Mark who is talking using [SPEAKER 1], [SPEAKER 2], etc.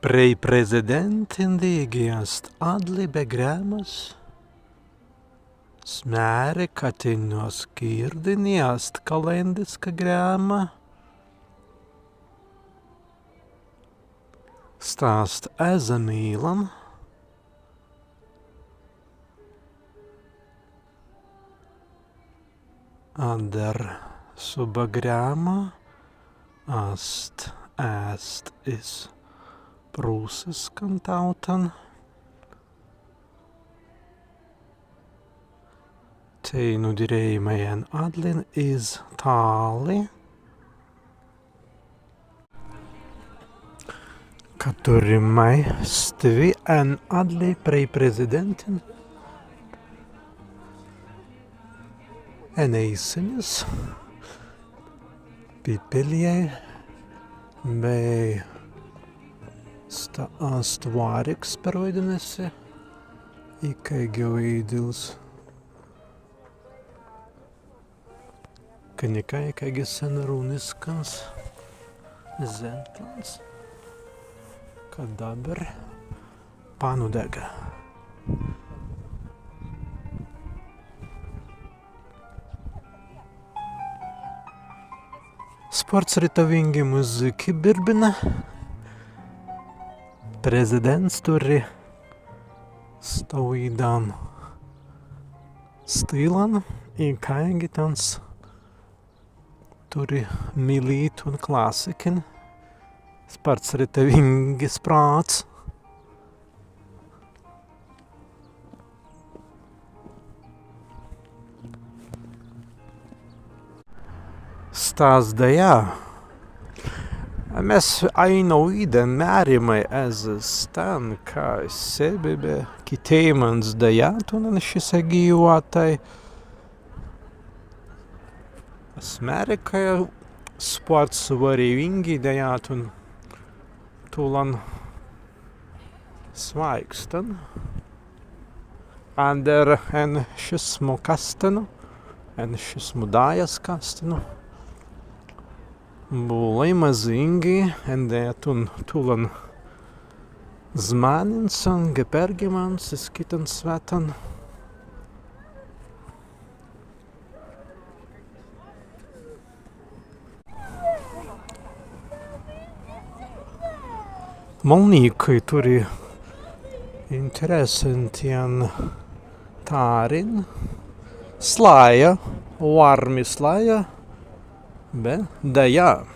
[SPEAKER 1] Prej presidenten ligger adlig begrämas. Smääri katinos kirdiniast kalendiska gräma. Stāst ezemīlan. Ander subagräma. Ast äst is prūsiskan tautan. Teinu dirējimajan adlin iz tāli. Katurimai stvi en adli prej prezidentin. En eisinis. Pipiljai. Bei stvāriks paroidinesi. Ikai geoīdils. Kanikai ikai sen runiskans. Zentlans. Kad dabar panudega. Sports ritavingi muziki birbina. Prezidents turi stāvīdām stīlan. Kaigi tans turi milīt un klasikin. Sports ritavingi sprāts. Stāstajā. Mēs ainu iden mērimai ez stan, kā sebibe kitējumans dajāt un šis agīvātai. Smērikaja sports varīvingi dajāt un tūlan svaigstan. Ander en šismu kastanu, en šismu dājas kastanu. Būlai mazingi, endēt un tūlan zmanins un gepergimans, izkitan svetan. Malnīkai turi interesantien tārin, slāja, varmi slāja. Be dajā.